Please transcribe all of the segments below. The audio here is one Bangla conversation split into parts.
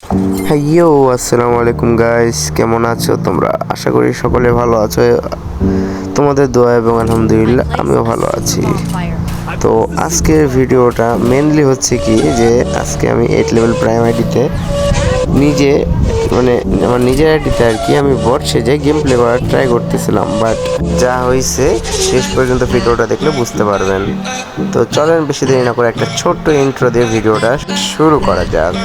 হ্যালো, আসসালামু আলাইকুম গাইস, কেমন আছো তোমরা? আশা করি সকলে ভালো আছো। তোমাদের দোয়া এবং আলহামদুলিল্লাহ আমিও ভালো আছি। তো আজকের ভিডিওটা মেনলি হচ্ছে কি যে আজকে আমি 8 লেভেল প্রাইম আইডিতে নিজে মানে আমার নিজের আইডিতে আর কি আমি বট সেজে গেম প্লে করার ট্রাই করতেছিলাম, বাট যা হয়েছে শেষ পর্যন্ত ভিডিওটা দেখলে বুঝতে পারবেন। তো চলেন বেশি দেরি না করে একটা ছোট্ট ইন্ট্রো দিয়ে ভিডিওটা শুরু করা যাক।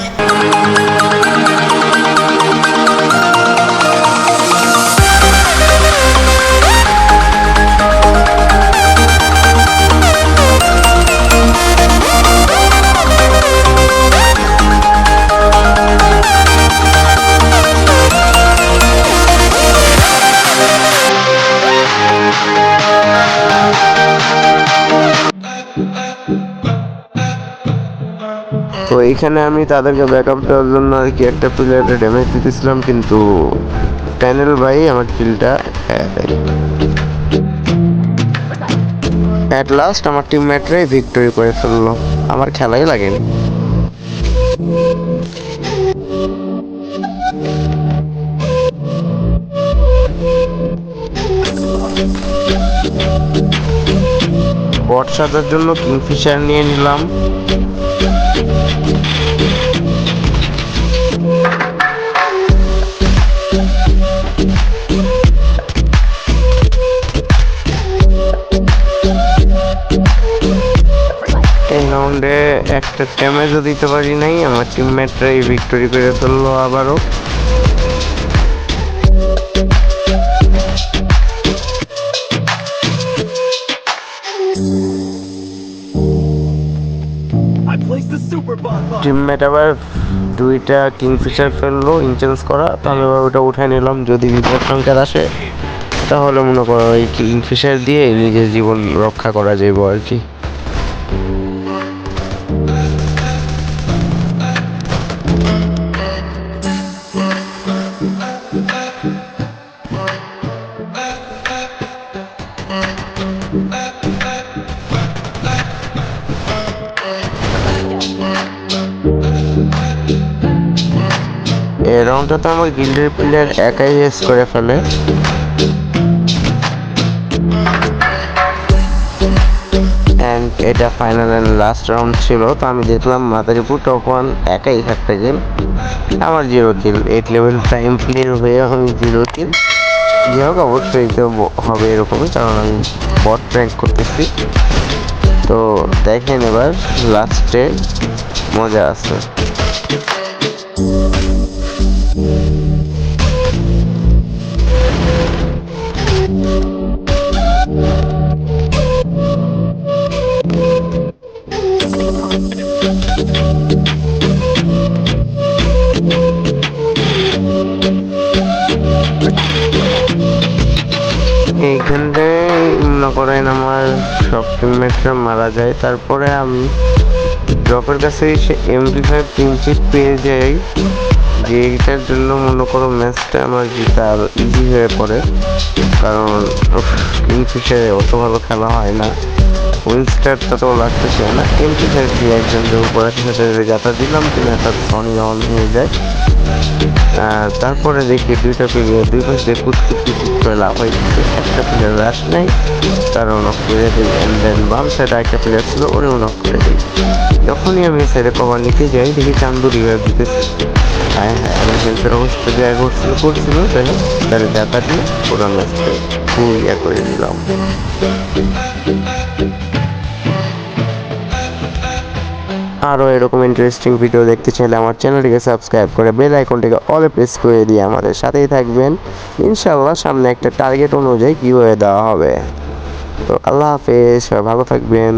তো এইখানে আমি তাদেরকে ব্যাকআপ দেওয়ার জন্য আর কি একটা প্লেয়ারে ড্যামেজ দিতেছিলাম, কিন্তু প্যানেল ভাই আমার কিলটা অ্যাট লাস্ট আমার টিমমেটরাই ভিক্টরি করে ফেললো, আমার খেলাই লাগেনি। বট সাজার জন্য কিংফিশার নিয়ে নিলাম। এই রাউন্ডে একটা ড্যামেজও দিতে পারি নাই, আমার টিমমেটরাই ভিক্টরি করে ফেললো আবারও। টিমমেট আবার দুইটা কিংফিশার ফেললো ইনচেঞ্জ করা, তো আমি আবার ওটা উঠে নিলাম। যদি বিপদ সংকেত আসে তাহলে মনে করো এই কিংফিশার দিয়ে নিজের জীবন রক্ষা করা যাইব আর কি। এই রাউন্ডটা তো আমার গিল্ডের প্লেয়ার একাই রেস করে ফেলে। অ্যান্ড এটা ফাইনাল অ্যান্ড লাস্ট রাউন্ড ছিল, তো আমি দেখলাম মাদারীপুর টপ 1 একাই থাকতে গেল, আমার 0 কিল। 8 লেভেল প্রাইম প্লেয়ার হয়ে আমি 0 কিল। যে হোক অবশ্যই তো হবে এরকমই, কারণ আমি বট প্র্যাঙ্ক করতেছি। তো দেখেন এবার লাস্টে মজা আছে। এইখানটায় মনে করেন আমার সব টিমমেটরা মারা যায়, তারপরে আমি ড্রপের কাছে এসে MP5 কিনচিট পেয়ে যাই, যে এইটার জন্য মনে করো ম্যাচটা আমার জিতা আরও ইজি হয়ে পড়ে, কারণ কিংফিশারে অত ভালো খেলা হয় না, উইনস্টারটা তো লাগতেছে না। MP5 দিয়ে একজন যে উপর সাথে যাতা দিলাম, তিনি একটা সনি অন হয়ে যায়। তারপরে দেখি দুইটা প্লেয়ার দুই পাশ দিয়ে কুচকুচি করে লাভ হয়ে গেছে, একটা প্লেয়ার রাশ নেই, তারা নক করে দিই। অ্যান্ড দেন বাম সাইডে একটা প্লেয়ার ছিল, ওরেও নক করে দিই। যখনই আমি সাইডে কভার নিতে যাই দেখি চান্দু রিভাইভ দিতেছে। হ্যাঁ হ্যাঁ, এমার্জেন্সির অবস্থা দেওয়া করছিল, তাই তাদের দেখা দিয়ে পুরো ম্যাচটা ফুল করে দিলাম। আরও এরকম ইন্টারেস্টিং ভিডিও দেখতে চাইলে আমার চ্যানেলটিকে সাবস্ক্রাইব করে বেল আইকনটিকে অলে প্রেস করে দিয়ে আমাদের সাথেই থাকবেন। ইনশাআল্লাহ সামনে একটা টার্গেট অনুযায়ী কীভাবে দেওয়া হবে। তো আল্লাহ হাফেজ, সবাই ভালো থাকবেন।